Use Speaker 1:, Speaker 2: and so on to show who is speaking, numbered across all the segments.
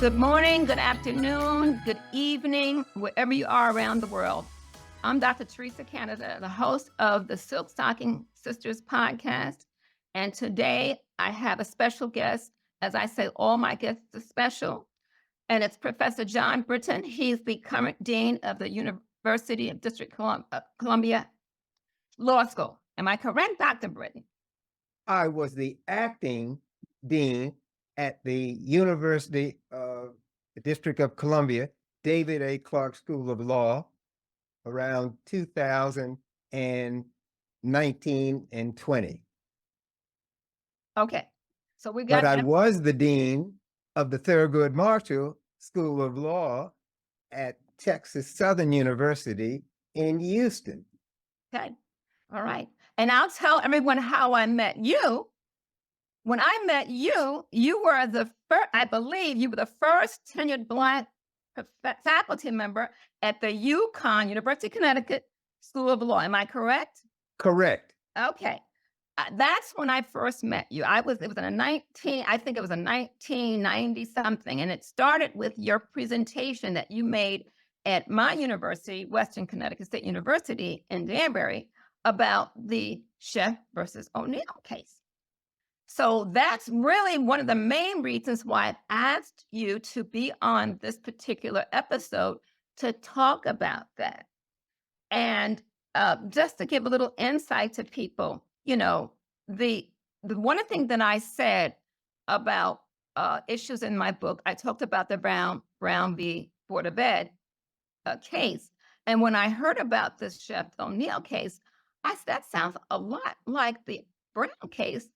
Speaker 1: Good morning, good afternoon, good evening, wherever you are around the world. I'm Dr. Teresa Canada, the host of the Silk Stocking Sisters podcast. And today I have a special guest. As I say, all my guests are special. And it's Professor John Brittain. He's the current dean of the University of District Columbia Law School. Am I correct, Dr. Brittain?
Speaker 2: I was the acting dean at the University of the District of Columbia, David A. Clark School of Law, around 2019 and 20.
Speaker 1: Okay. So we
Speaker 2: But
Speaker 1: got
Speaker 2: I was the dean of the Thurgood Marshall School of Law at Texas Southern University in Houston.
Speaker 1: Okay. All right. And I'll tell everyone how I met you. When I met you, you were the first, I believe you were the first tenured Black faculty member at the UConn, University of Connecticut School of Law. Am I correct?
Speaker 2: Correct.
Speaker 1: Okay. That's when I first met you. I think it was a 1990 something. And it started with your presentation that you made at my university, Western Connecticut State University in Danbury, about the Sheff versus O'Neill case. So that's really one of the main reasons why I've asked you to be on this particular episode to talk about that. And just to give a little insight to people, you know, the one thing that I said about issues in my book, I talked about the Brown v. Board of Ed case. And when I heard about this Sheff O'Neill case, I said, that sounds a lot like the Brown case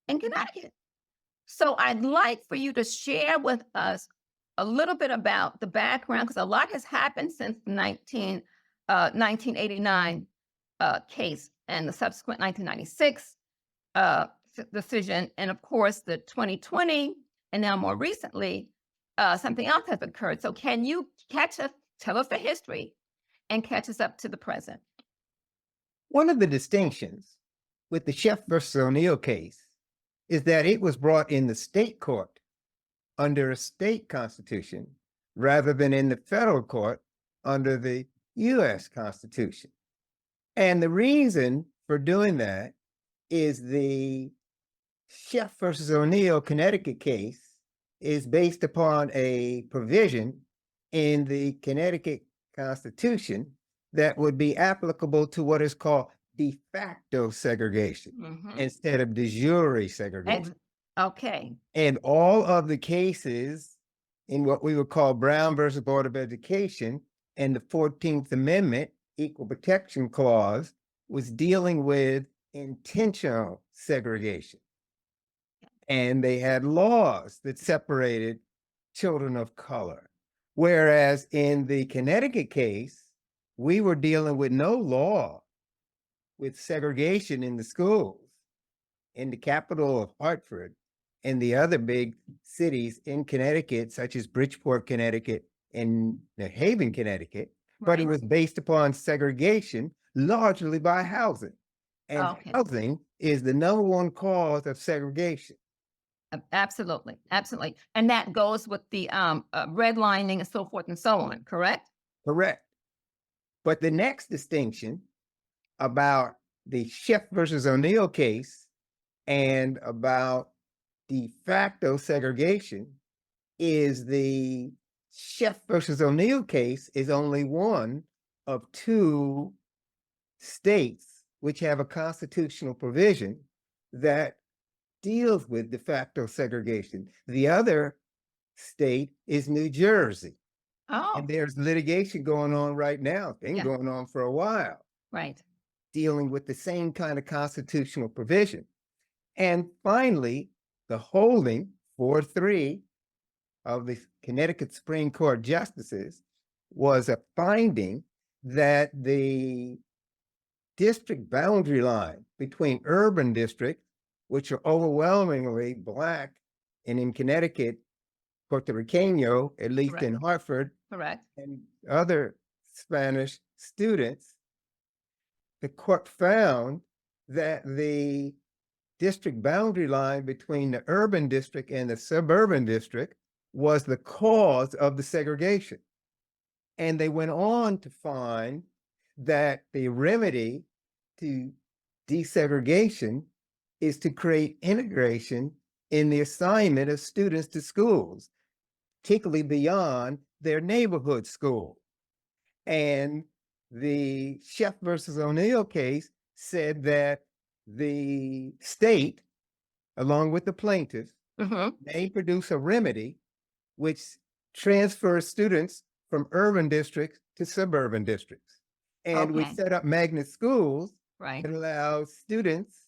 Speaker 1: in Connecticut. So I'd like for you to share with us a little bit about the background, because a lot has happened since the 1989 case and the subsequent 1996 decision. And of course, the 2020, and now more recently, something else has occurred. So can you tell us the history and catch us up to the present?
Speaker 2: One of the distinctions with the Sheff versus O'Neill case is that it was brought in the state court under a state constitution rather than in the federal court under the U.S. Constitution. And the reason for doing that is the Sheff versus O'Neill Connecticut case is based upon a provision in the Connecticut Constitution that would be applicable to what is called de facto segregation instead of de jure segregation.
Speaker 1: Okay.
Speaker 2: And all of the cases in what we would call Brown versus Board of Education and the 14th Amendment Equal Protection Clause was dealing with intentional segregation. And they had laws that separated children of color. Whereas in the Connecticut case, we were dealing with no law with segregation in the schools in the capital of Hartford and the other big cities in Connecticut, such as Bridgeport, Connecticut, and New Haven, Connecticut, but it was based upon segregation largely by housing. And housing is the number one cause of segregation.
Speaker 1: Absolutely. Absolutely. And that goes with the redlining and so forth and so on, correct?
Speaker 2: Correct. But the next distinction about the Sheff versus O'Neill case and about de facto segregation is the Sheff versus O'Neill case is only one of two states which have a constitutional provision that deals with de facto segregation. The other state is New Jersey.
Speaker 1: Oh.
Speaker 2: And there's litigation going on right now, been going on for a while.
Speaker 1: Right.
Speaker 2: Dealing with the same kind of constitutional provision. And finally, the holding 4-3 of the Connecticut Supreme Court justices was a finding that the district boundary line between urban districts, which are overwhelmingly Black, and in Connecticut, Puerto Ricano, at least in Hartford, and other Spanish students, the court found that the district boundary line between the urban district and the suburban district was the cause of the segregation. And they went on to find that the remedy to desegregation is to create integration in the assignment of students to schools, particularly beyond their neighborhood school. And the Sheff versus O'Neill case said that the state, along with the plaintiffs,
Speaker 1: Mhm.
Speaker 2: may produce a remedy which transfers students from urban districts to suburban districts. And we
Speaker 1: Okay.
Speaker 2: set up magnet schools
Speaker 1: Right.
Speaker 2: that allow students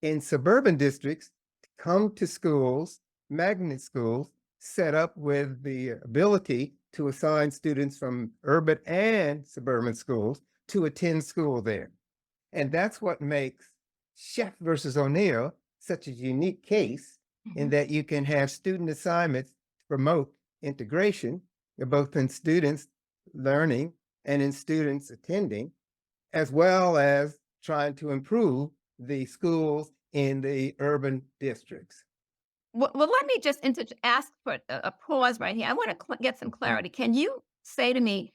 Speaker 2: in suburban districts to come to schools, magnet schools, set up with the ability to assign students from urban and suburban schools to attend school there. And that's what makes Sheff versus O'Neill such a unique case in
Speaker 1: Mhm.
Speaker 2: that you can have student assignments to promote integration, both in students learning and in students attending, as well as trying to improve the schools in the urban districts.
Speaker 1: Well, let me just ask for a pause right here. I want to get some clarity. Can you say to me,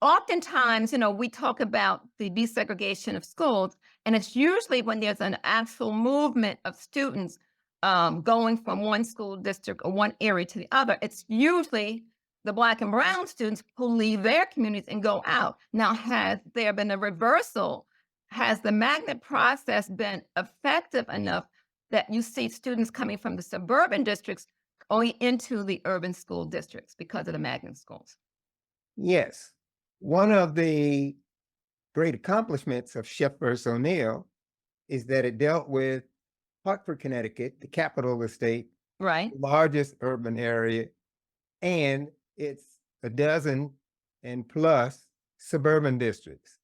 Speaker 1: oftentimes, we talk about the desegregation of schools, and it's usually when there's an actual movement of students going from one school district or one area to the other. It's usually the Black and brown students who leave their communities and go out. Now, has there been a reversal? Has the magnet process been effective enough that you see students coming from the suburban districts going into the urban school districts because of the magnet schools?
Speaker 2: Yes, one of the great accomplishments of Sheff versus O'Neill is that it dealt with Hartford, Connecticut, the capital of the state,
Speaker 1: Right.
Speaker 2: largest urban area, and it's a dozen and plus suburban districts.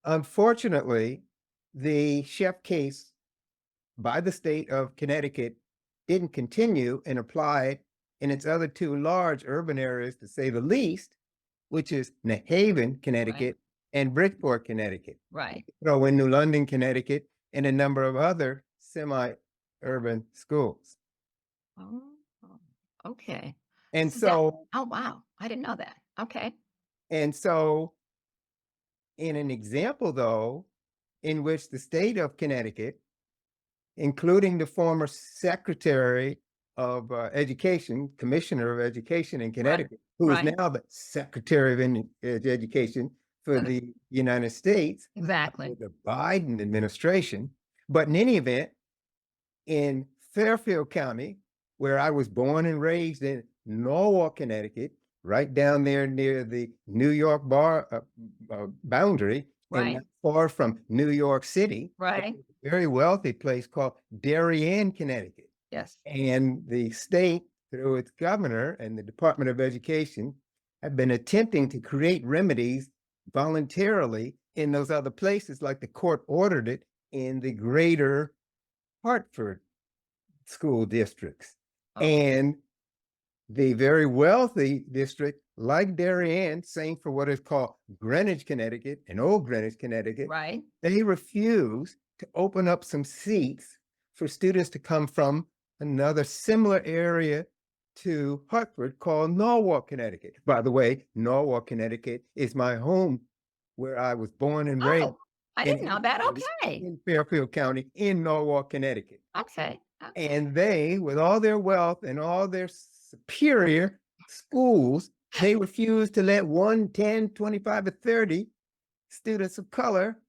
Speaker 2: Unfortunately, the Sheff case by the state of Connecticut didn't continue and apply it in its other two large urban areas, to say the least, which is New Haven,
Speaker 1: Right.
Speaker 2: Connecticut, and Bridgeport, Connecticut.
Speaker 1: Right.
Speaker 2: Throw in New London, Connecticut, and a number of other semi-urban schools.
Speaker 1: Oh, okay.
Speaker 2: And
Speaker 1: So that
Speaker 2: so,
Speaker 1: oh, wow. I didn't know that. Okay.
Speaker 2: and so in an example though, in which the state of Connecticut, including the former secretary of education, commissioner of education in
Speaker 1: Right.
Speaker 2: Connecticut, who is
Speaker 1: Right.
Speaker 2: now the secretary of education for
Speaker 1: Okay.
Speaker 2: the United States
Speaker 1: Exactly.
Speaker 2: with the Biden administration. But in any event, in Fairfield County, where I was born and raised in Norwalk, Connecticut, right down there near the New York boundary, and
Speaker 1: Right.
Speaker 2: not far from New York City,
Speaker 1: Right.
Speaker 2: a very wealthy place called Darien, Connecticut.
Speaker 1: Yes.
Speaker 2: And the state, through its governor and the Department of Education, have been attempting to create remedies voluntarily in those other places, like the court ordered it in the greater Hartford school districts.
Speaker 1: Oh,
Speaker 2: And the very wealthy district, like Darien, same for what is called Greenwich, Connecticut, and Old Greenwich, Connecticut,
Speaker 1: right.
Speaker 2: they refuse to open up some seats for students to come from another similar area to Hartford called Norwalk, Connecticut. By the way, Norwalk, Connecticut is my home where I was born and raised
Speaker 1: Oh, I
Speaker 2: and
Speaker 1: didn't know that.
Speaker 2: educated
Speaker 1: Okay.
Speaker 2: in Fairfield County in Norwalk, Connecticut.
Speaker 1: Okay. Okay.
Speaker 2: And they, with all their wealth and all their superior schools, they refuse to let 1, 10, 25, or 30 students of color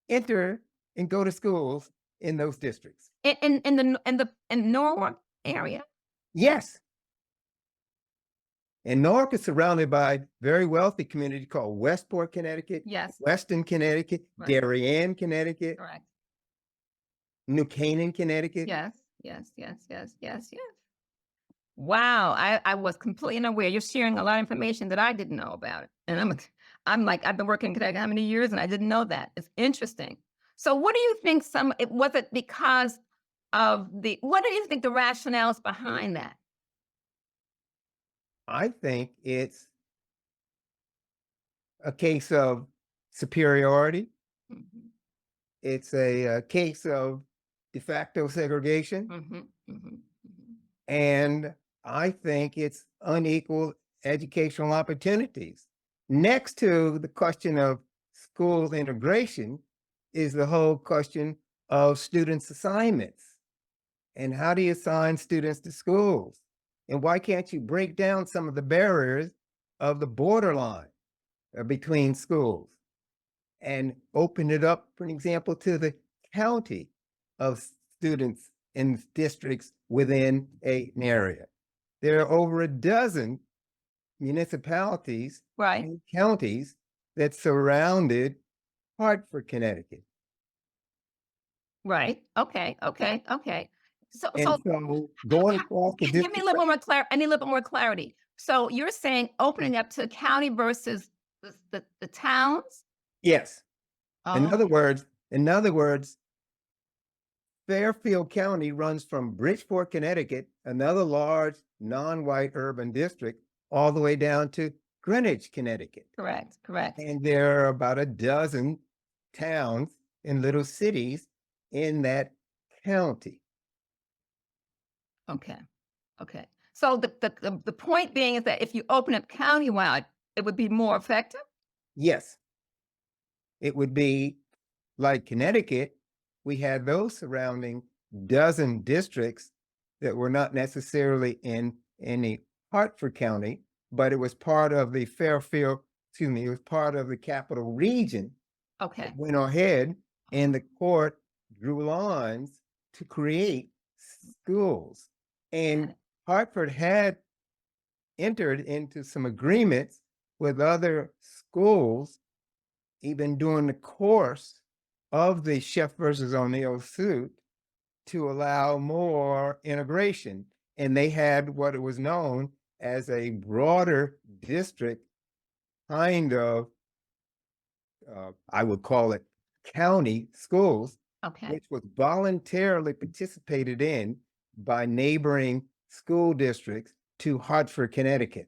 Speaker 2: enter and go to schools in those districts.
Speaker 1: In Norwalk area?
Speaker 2: Yes. And Newark is surrounded by very wealthy community called Westport, Connecticut,
Speaker 1: Yes.
Speaker 2: Weston, Connecticut,
Speaker 1: Right.
Speaker 2: Darien, Connecticut,
Speaker 1: Correct.
Speaker 2: New Canaan, Connecticut.
Speaker 1: Yes. Yes. Yes. Yes. Yes. Yes. Wow, I was completely unaware. You're sharing a lot of information that I didn't know about it. And I'm like, I've been working in Connecticut how many years and I didn't know that. It's interesting. So what do you think was it because of what do you think the rationales behind that?
Speaker 2: I think it's a case of superiority.
Speaker 1: Mhm,
Speaker 2: It's a case of de facto segregation.
Speaker 1: mhm, mhm, mhm.
Speaker 2: And I think it's unequal educational opportunities. Next to the question of school integration is the whole question of students' assignments. And how do you assign students to schools? And why can't you break down some of the barriers of the borderline between schools and open it up, for an example, to the county of students in districts within an area? There are over a dozen municipalities
Speaker 1: Right,
Speaker 2: and counties that surrounded Hartford, Connecticut.
Speaker 1: right. Okay, okay, okay. So
Speaker 2: And
Speaker 1: so
Speaker 2: so going across the
Speaker 1: give me a
Speaker 2: district,
Speaker 1: little more I need a little bit more clarity. So you're saying opening up to county versus the towns?
Speaker 2: yes. In other
Speaker 1: Oh,
Speaker 2: words, in other words, Fairfield County runs from Bridgeport, Connecticut, another large non-white urban district, all the way down to Greenwich, Connecticut.
Speaker 1: correct, correct.
Speaker 2: And there are about a dozen towns and little cities in that county.
Speaker 1: Okay, okay. So the point being is that if you open up countywide, it would be more effective?
Speaker 2: Yes, it would be like Connecticut. We had those surrounding dozen districts that were not necessarily in any Hartford County, but it was part of the Fairfield, excuse me, it was part of the capital region that
Speaker 1: Okay,
Speaker 2: went ahead and the court drew lines to create schools.
Speaker 1: got
Speaker 2: And
Speaker 1: it.
Speaker 2: Hartford had entered into some agreements with other schools even during the course of the Sheff versus O'Neill suit to allow more integration. And they had what was known as a broader district kind of, I would call it county schools,
Speaker 1: Okay,
Speaker 2: which was voluntarily participated in by neighboring school districts to Hartford, Connecticut.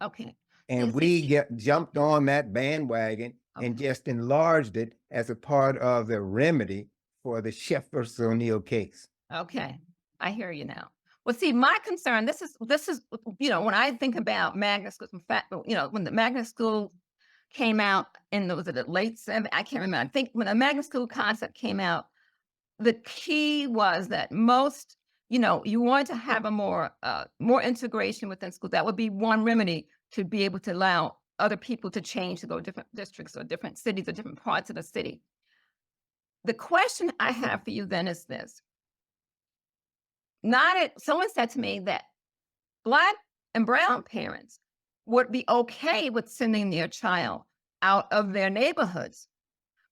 Speaker 1: okay.
Speaker 2: And
Speaker 1: See,
Speaker 2: we jumped on that bandwagon and
Speaker 1: okay,
Speaker 2: just enlarged it as a part of the remedy for the Sheff versus O'Neill case.
Speaker 1: okay. I hear you now. Well, see, my concern, this is, when I think about magnet schools, in fact, when the magnet school came out in was it the late 70s? I can't remember. I think when the magnet school concept came out, the key was that you want to have a more integration within school. That would be one remedy to be able to allow other people to change to go different districts or different cities or different parts of the city. The question I have for you then is this. Someone said to me that Black and brown parents would be okay with sending their child out of their neighborhoods,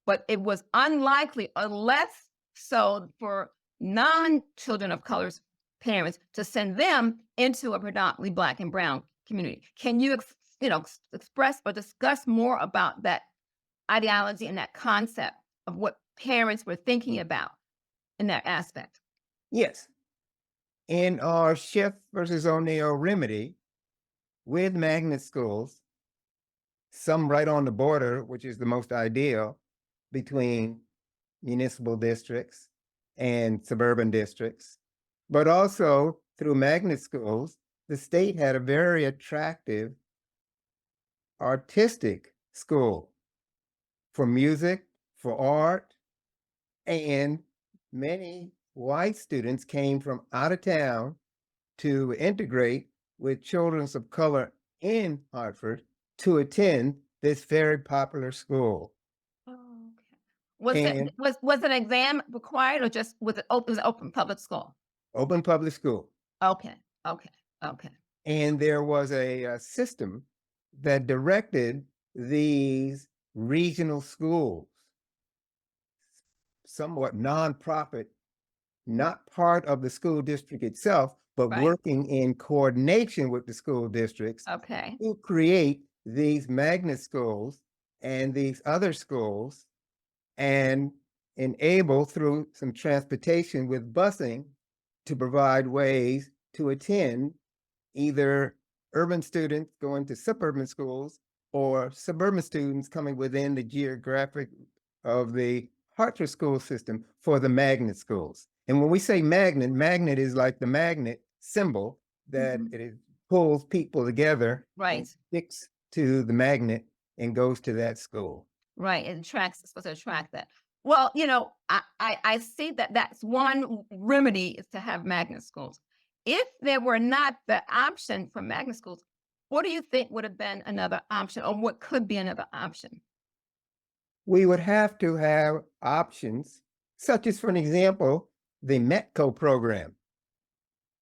Speaker 1: but it was unlikely or less so for non-children of color's parents to send them into a predominantly Black and brown community. Can you express or discuss more about that ideology and that concept of what parents were thinking about in that aspect?
Speaker 2: Yes. In our Sheff versus O'Neill remedy with magnet schools, some right on the border, which is the most ideal between municipal districts and suburban districts, but also through magnet schools, the state had a very attractive artistic school for music, for art, and many white students came from out of town to integrate with children of color in Hartford to attend this very popular school.
Speaker 1: Oh, okay.
Speaker 2: And
Speaker 1: Was an exam required or just was it open public school?
Speaker 2: open public school.
Speaker 1: Okay, okay, okay,
Speaker 2: And there was a system that directed these regional schools, somewhat nonprofit, not part of the school district itself, but
Speaker 1: right,
Speaker 2: working in coordination with the school districts
Speaker 1: okay,
Speaker 2: to create these magnet schools and these other schools and enable through some transportation with busing to provide ways to attend either urban students going to suburban schools or suburban students coming within the geographic of the Hartford school system for the magnet schools. And when we say magnet, magnet is like the magnet symbol that
Speaker 1: Mhm.
Speaker 2: it pulls people together and
Speaker 1: Right,
Speaker 2: sticks to the magnet and goes to that school.
Speaker 1: right, it attracts it's supposed to attract that. Well, I see that that's one remedy is to have magnet schools. If there were not the option for magnet schools, what do you think would have been another option, or what could be another option?
Speaker 2: We would have to have options, such as, for an example, the METCO program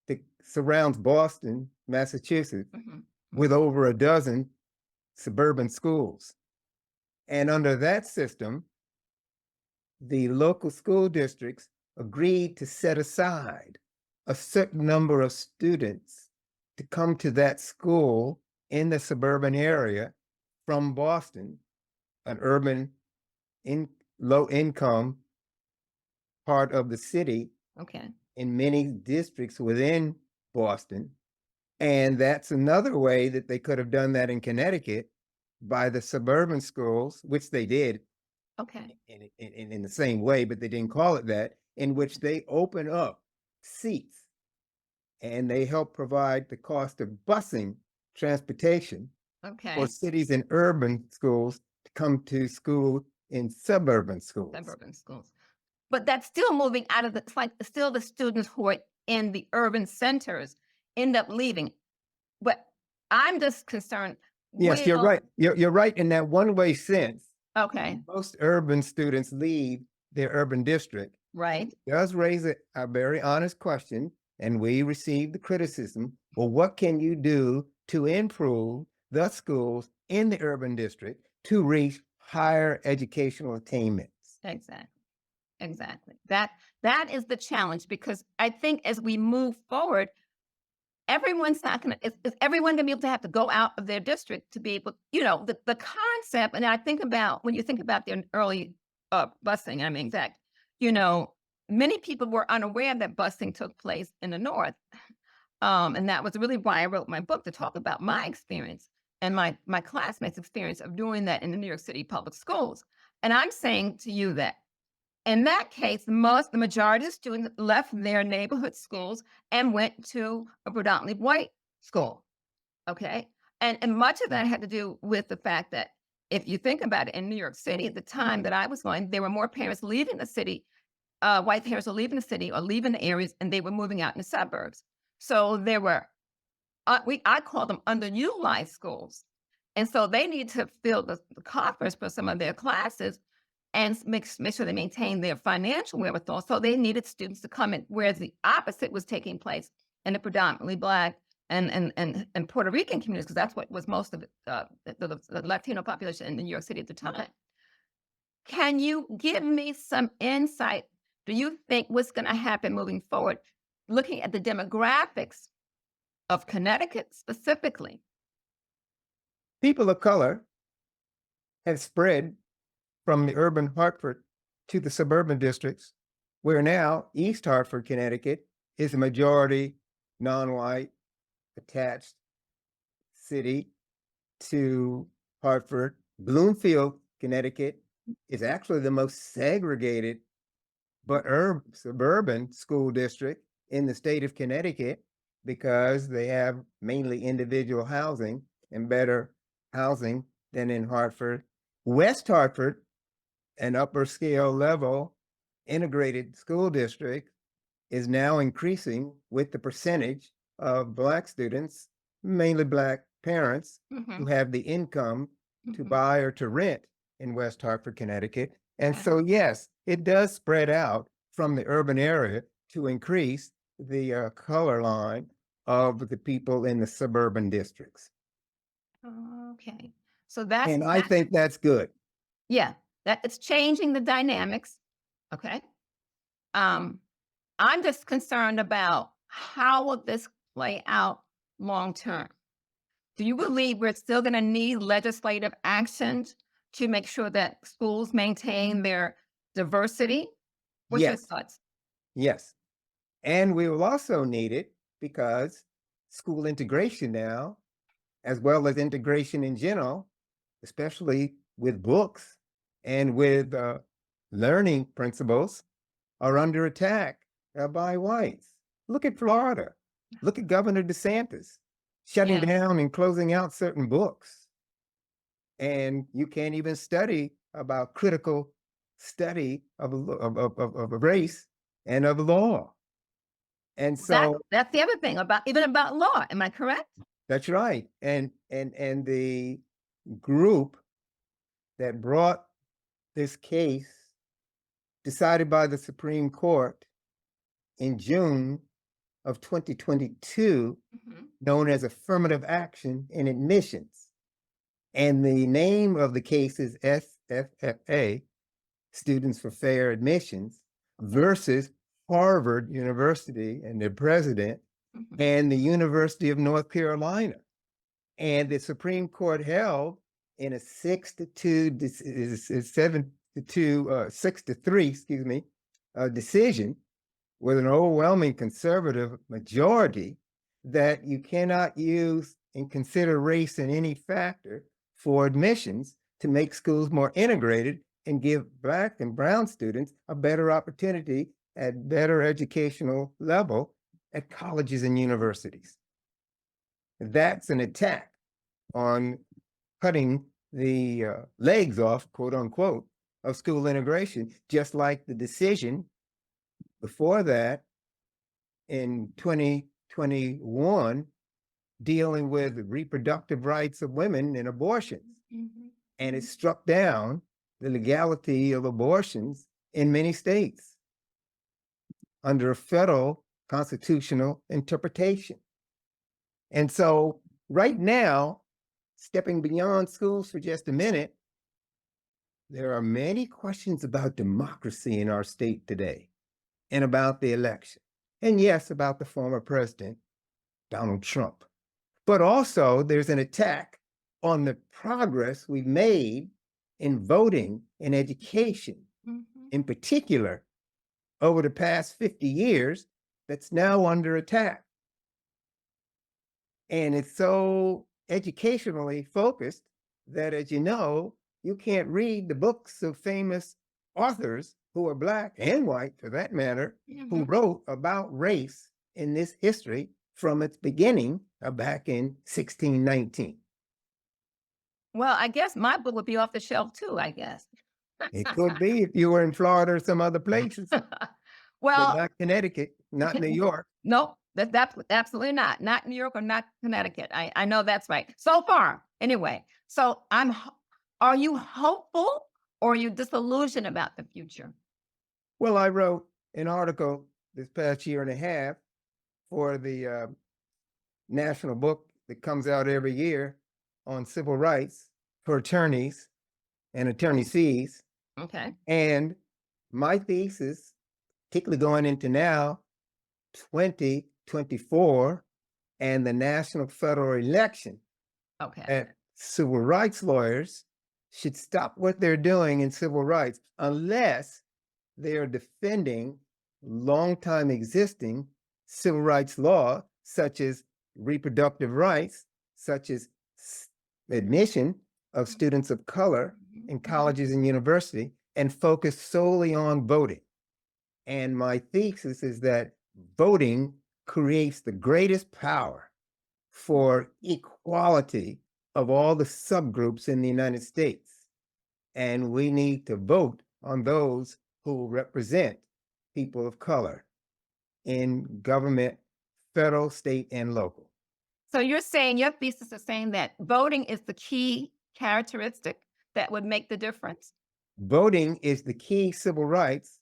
Speaker 2: that surrounds Boston, Massachusetts,
Speaker 1: Mhm,
Speaker 2: with
Speaker 1: mhm.
Speaker 2: over a dozen suburban schools. And under that system, the local school districts agreed to set aside a certain number of students to come to that school in the suburban area from Boston, an urban in low income part of the city
Speaker 1: Okay,
Speaker 2: in many districts within Boston. And that's another way that they could have done that in Connecticut by the suburban schools, which they did
Speaker 1: okay,
Speaker 2: in the same way, but they didn't call it that, in which they open up seats and they help provide the cost of busing transportation for
Speaker 1: okay.
Speaker 2: cities and urban schools to come to school in suburban schools.
Speaker 1: Suburban schools. But that's still moving out of the it's like still the students who are in the urban centers end up leaving. But I'm just concerned,
Speaker 2: Yes, you're
Speaker 1: will
Speaker 2: right. You're right in that one way sense.
Speaker 1: okay,
Speaker 2: Most urban students leave their urban district.
Speaker 1: right,
Speaker 2: Does raise a very honest question, and we receive the criticism. Well, what can you do to improve the schools in the urban district to reach higher educational attainments?
Speaker 1: exactly. Exactly. That is the challenge because I think as we move forward, everyone's not gonna is everyone gonna be able to have to go out of their district to be able, the concept, and I think about when you think about the early busing, I mean, exact, you know, many people were unaware that busing took place in the north. And that was really why I wrote my book to talk about my experience and my classmates' experience of doing that in the New York City public schools. And I'm saying to you that in that case, the majority of students left their neighborhood schools and went to a predominantly white school. Okay. And much of that had to do with the fact that if you think about it in New York City at the time that I was going, there were more parents leaving the city, white parents were leaving the city or leaving the areas and they were moving out in the suburbs. So there were I call them underutilized schools. And so they need to fill the coffers for some of their classes and make sure they maintain their financial wherewithal. So they needed students to come in, whereas the opposite was taking place in the predominantly Black and Puerto Rican communities, because that's what was most of it, the Latino population in New York City at the time. Can you give me some insight? Do you think what's going to happen moving forward, looking at the demographics of Connecticut specifically?
Speaker 2: People of color have spread from the urban Hartford to the suburban districts, where now East Hartford, Connecticut is a majority non-white attached city to Hartford. Bloomfield, Connecticut is actually the most segregated but suburban school district in the state of Connecticut because they have mainly individual housing and better housing than in Hartford. West Hartford, an upper scale level integrated school district, is now increasing with the percentage of Black students, mainly Black parents, who
Speaker 1: Hmm.
Speaker 2: have the income to
Speaker 1: Hmm.
Speaker 2: buy or to rent in West Hartford, Connecticut. And
Speaker 1: Okay.
Speaker 2: so, yes, it does spread out from the urban area to increase the color line of the people in the suburban districts.
Speaker 1: Okay. So that's
Speaker 2: And I
Speaker 1: that's
Speaker 2: think that's good.
Speaker 1: yeah, that it's changing the dynamics. Okay. Um, I'm just concerned about how will this play out long term. Do you believe we're still going to need legislative actions to make sure that schools maintain their diversity? What's your
Speaker 2: Yes,
Speaker 1: thoughts?
Speaker 2: yes. And we will also need it because school integration now, as well as integration in general, especially with books and with learning principles, are under attack by whites. Look at Florida. Look at Governor DeSantis shutting
Speaker 1: Yeah.
Speaker 2: down and closing out certain books. And you can't even study about critical study of, of a race and of law. And so
Speaker 1: That's the other thing about even about law. Am I correct?
Speaker 2: that's right. And the group that brought this case decided by the Supreme Court in June of 2022,
Speaker 1: Mhm.
Speaker 2: known as affirmative action in admissions. And the name of the case is SFFA, Students for Fair Admissions, versus Harvard University and their president
Speaker 1: Mhm.
Speaker 2: and the University of North Carolina. And the Supreme Court held in a 6-2, 7-2, 6-3, excuse me, decision with an overwhelming conservative majority that you cannot use and consider race in any factor for admissions to make schools more integrated and give Black and brown students a better opportunity at better educational level at colleges and universities. That's an attack on cutting the legs off, quote unquote, of school integration, just like the decision before that in 2021 dealing with the reproductive rights of women and abortions.
Speaker 1: Mhm.
Speaker 2: And it struck down the legality of abortions in many states under a federal constitutional interpretation. And so, right now, stepping beyond schools for just a minute, there are many questions about democracy in our state today and about the election. And yes, about the former president, Donald Trump. But also, there's an attack on the progress we've made in voting and education,
Speaker 1: Mhm.
Speaker 2: in particular, over the past 50 years, that's now under attack. And it's so educationally focused that, as you know, you can't read the books of famous authors who are Black and white, for that matter, who
Speaker 1: Mhm.
Speaker 2: wrote about race in this history from its beginning back in 1619.
Speaker 1: Well, I guess my book would be off the shelf too, I guess.
Speaker 2: It could be if you were in Florida or some other places, but
Speaker 1: Well,
Speaker 2: not Connecticut, not New York.
Speaker 1: nope, that's absolutely not. Not New York or not Connecticut. I know that's right. So far, anyway. So are you hopeful or are you disillusioned about the future?
Speaker 2: Well, I wrote an article this past year and a half for the national book that comes out every year on civil rights for attorneys and attorneys' fees.
Speaker 1: Okay.
Speaker 2: And my thesis, particularly going into now 2024 and the national federal election,
Speaker 1: Okay.
Speaker 2: that civil rights lawyers should stop what they're doing in civil rights unless they are defending longtime existing civil rights law, such as reproductive rights, such as admission of students of color in colleges and university, and focus solely on voting. And my thesis is that voting creates the greatest power for equality of all the subgroups in the United States. And we need to vote on those who represent people of color in government, federal, state, and local.
Speaker 1: So you're saying your thesis is saying that voting is the key characteristic that would make the difference?
Speaker 2: Voting is the key civil rights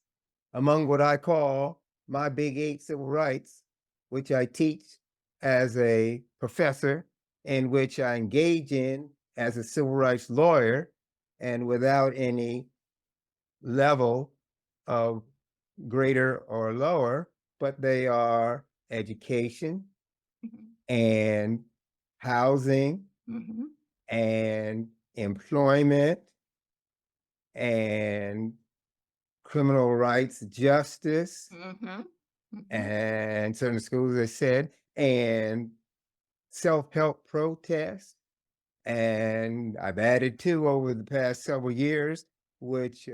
Speaker 2: among what I call my big 8 civil rights, which I teach as a professor and which I engage in as a civil rights lawyer, and without any level of greater or lower, but they are education
Speaker 1: Mhm.
Speaker 2: and housing
Speaker 1: Mhm.
Speaker 2: and employment and criminal rights justice
Speaker 1: Mhm. Mhm.
Speaker 2: and certain schools, I said, and self-help protests. And I've added two over the past several years, which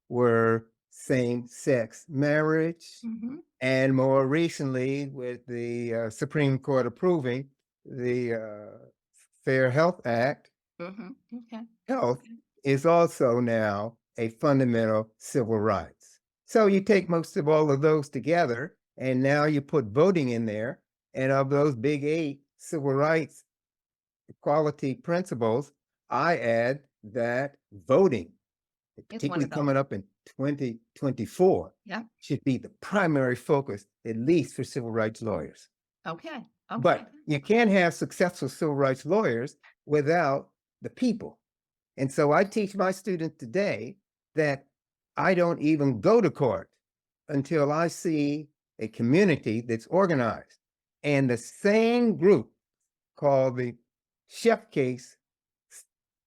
Speaker 2: were same-sex marriage,
Speaker 1: Mhm.
Speaker 2: and more recently with the Supreme Court approving the Fair Health Act,
Speaker 1: Mhm. Okay.
Speaker 2: health
Speaker 1: Okay.
Speaker 2: is also now a fundamental civil rights. So you take most of all of those together, and now you put voting in there, and of those big 8 civil rights equality principles, I add that voting,
Speaker 1: It's one
Speaker 2: particularly
Speaker 1: of those.
Speaker 2: coming up in 2024,
Speaker 1: Yeah.
Speaker 2: should be the primary focus, at least for civil rights lawyers.
Speaker 1: Okay. Okay.
Speaker 2: But you can't have successful civil rights lawyers without the people. And so I teach my students today that I don't even go to court until I see a community that's organized. And the same group called the Sheff case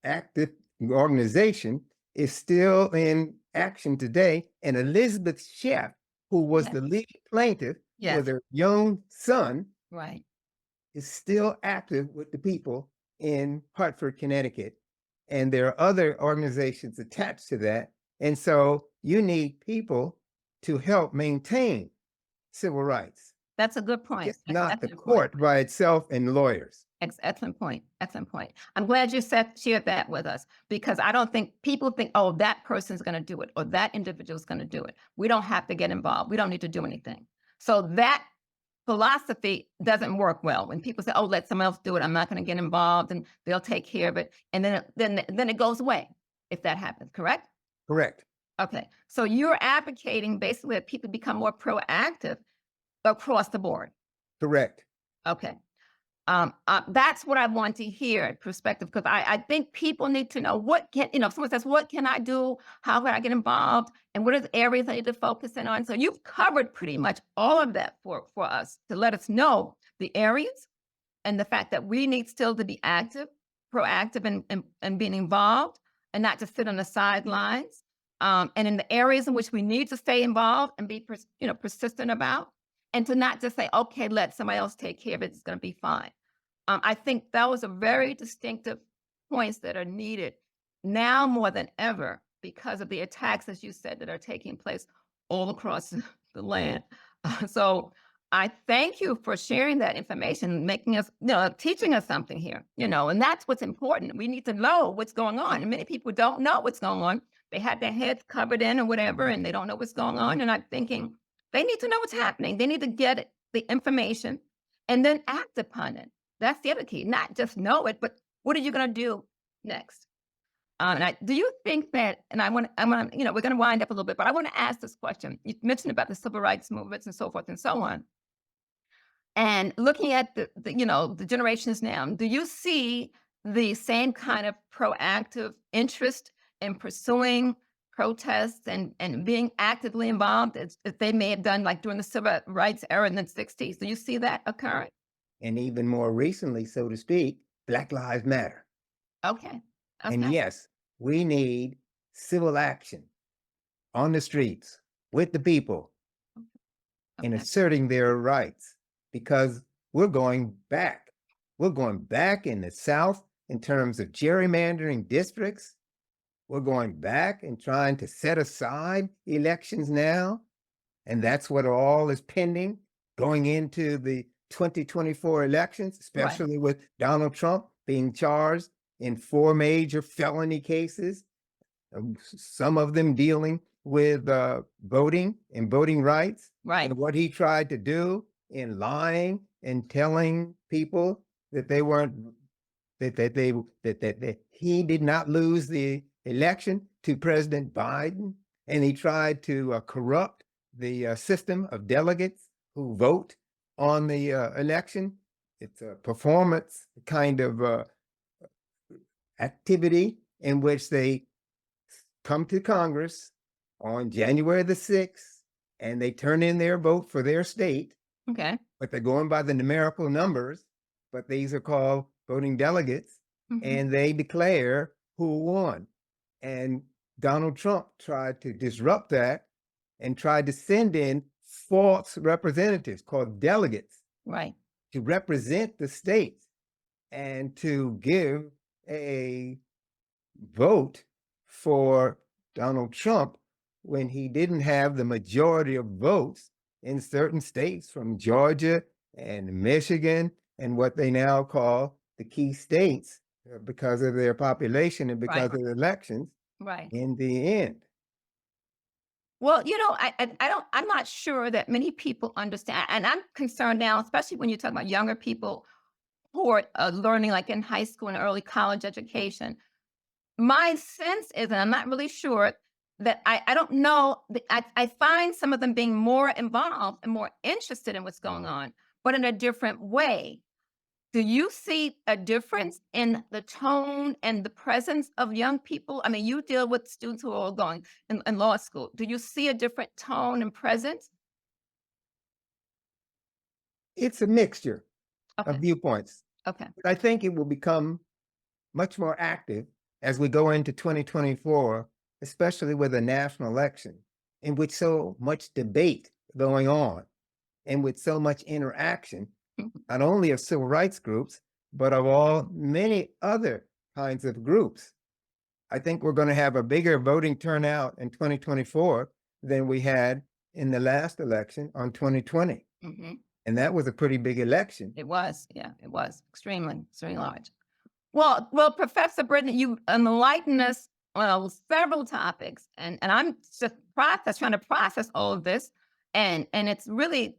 Speaker 2: active organization is still in action today. And Elizabeth Sheff, who was
Speaker 1: Yes.
Speaker 2: the lead plaintiff
Speaker 1: Yes.
Speaker 2: with her young son,
Speaker 1: Right.
Speaker 2: is still active with the people in Hartford, Connecticut. And there are other organizations attached to that. And so you need people to help maintain civil rights.
Speaker 1: That's a good point.
Speaker 2: It's not the
Speaker 1: Excellent point.
Speaker 2: court by itself and lawyers.
Speaker 1: Excellent point. Excellent point. I'm glad you shared that with us because I don't think people think, oh, that person's going to do it or that individual's going to do it. We don't have to get involved. We don't need to do anything. So that philosophy doesn't work well when people say, oh, let someone else do it. I'm not going to get involved and they'll take care of it. And then it goes away if that happens. Correct?
Speaker 2: Correct.
Speaker 1: Okay. So you're advocating basically that people become more proactive across the board.
Speaker 2: Correct.
Speaker 1: Okay. That's what I want to hear perspective because I think people need to know what can, if someone says, what can I do? How can I get involved? And what are the areas I need to focus in on? So you've covered pretty much all of that for us to let us know the areas and the fact that we need still to be active, proactive and being involved and not just sit on the sidelines. And in the areas in which we need to stay involved and be persistent about and to not just say, okay, let somebody else take care of it. It's going to be fine. I think those are very distinctive points that are needed now more than ever because of the attacks, as you said, that are taking place all across the land. So I thank you for sharing that information, making us, teaching us something here, and that's what's important. We need to know what's going on. And many people don't know what's going on. They had their heads covered in or whatever, and they don't know what's going on. And I'm thinking they need to know what's happening. They need to get the information and then act upon it. That's the other key, not just know it, but what are you going to do next? Do you think that, and we're going to wind up a little bit, but I want to ask this question. You mentioned about the civil rights movements and so forth and so on. And looking at the generations now, do you see the same kind of proactive interest in pursuing protests and being actively involved as they may have done like during the civil rights era in the 60s? Do you see that occurring?
Speaker 2: And even more recently, so to speak, Black Lives Matter.
Speaker 1: Okay.
Speaker 2: And
Speaker 1: Okay.
Speaker 2: yes, we need civil action on the streets with the people in
Speaker 1: Okay.
Speaker 2: asserting their rights because we're going back. We're going back in the South in terms of gerrymandering districts. We're going back and trying to set aside elections now. And that's what all is pending going into the 2024 elections,
Speaker 1: Right.
Speaker 2: especially with Donald Trump being charged in 4 major felony cases, some of them dealing with voting and voting rights,
Speaker 1: Right.
Speaker 2: and what he tried to do in lying and telling people that they weren't that he did not lose the election to President Biden, and he tried to corrupt the system of delegates who vote on the election. It's a performance kind of activity in which they come to Congress on January the 6th and they turn in their vote for their state,
Speaker 1: Okay.
Speaker 2: but they're going by the numerical numbers, but these are called voting delegates,
Speaker 1: Mhm.
Speaker 2: and they declare who won. And Donald Trump tried to disrupt that and tried to send in false representatives called delegates
Speaker 1: Right.
Speaker 2: to represent the states and to give a vote for Donald Trump when he didn't have the majority of votes in certain states from Georgia and Michigan and what they now call the key states because of their population and because
Speaker 1: Right.
Speaker 2: of the elections
Speaker 1: Right.
Speaker 2: in the end.
Speaker 1: Well, I'm not sure that many people understand, and I'm concerned now, especially when you talk about younger people who are learning, like in high school and early college education. My sense is, and I'm not really sure, that I don't know, I find some of them being more involved and more interested in what's going on, but in a different way. Do you see a difference in the tone and the presence of young people? I mean, you deal with students who are going in law school. Do you see a different tone and presence?
Speaker 2: It's a mixture of
Speaker 1: Okay.
Speaker 2: viewpoints.
Speaker 1: Okay.
Speaker 2: But I think it will become much more active as we go into 2024, especially with a national election in which so much debate going on and with so much interaction,
Speaker 1: Mhm.
Speaker 2: not only of civil rights groups, but of all many other kinds of groups. I think we're going to have a bigger voting turnout in 2024 than we had in the last election on 2020.
Speaker 1: Mhm.
Speaker 2: And that was a pretty big election.
Speaker 1: It was, yeah, it was extremely, extremely large. Well, Professor Brittain, you enlightened us on several topics, and I'm just trying to process all of this, and it's really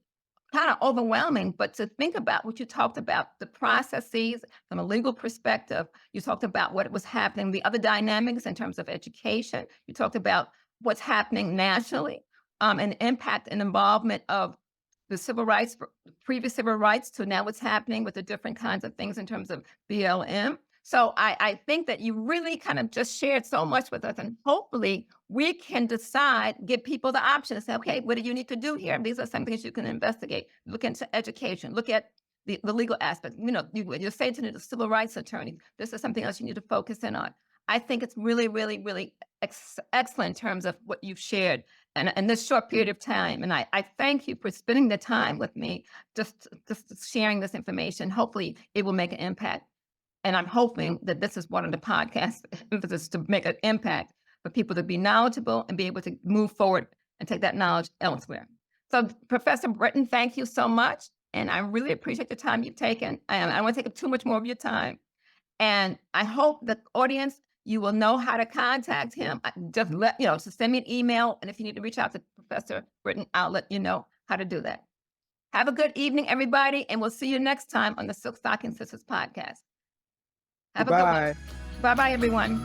Speaker 1: kind of overwhelming. But to think about what you talked about, the processes from a legal perspective, you talked about what was happening, the other dynamics in terms of education. You talked about what's happening nationally, and impact and involvement of the civil rights, previous civil rights, to now what's happening with the different kinds of things in terms of BLM. So I think that you really kind of just shared so much with us, and hopefully we can decide, give people the option to say, okay, what do you need to do here? These are some things you can investigate. Look into education. Look at the legal aspect. You say to the civil rights attorney, this is something else you need to focus in on. I think it's really, really, really excellent in terms of what you've shared in this short period of time. And I thank you for spending the time with me, just sharing this information. Hopefully it will make an impact. And I'm hoping that this is one of the podcast emphasis to make an impact for people to be knowledgeable and be able to move forward and take that knowledge elsewhere. So, Professor Brittain, thank you so much. And I really appreciate the time you've taken. And I don't want to take up too much more of your time. And I hope the audience, you will know how to contact him. Just so send me an email. And if you need to reach out to Professor Brittain, I'll let you know how to do that. Have a good evening, everybody. And we'll see you next time on the Silk Stocking Sisters podcast. Have a good one.
Speaker 2: Goodbye.
Speaker 1: Bye-bye, everyone.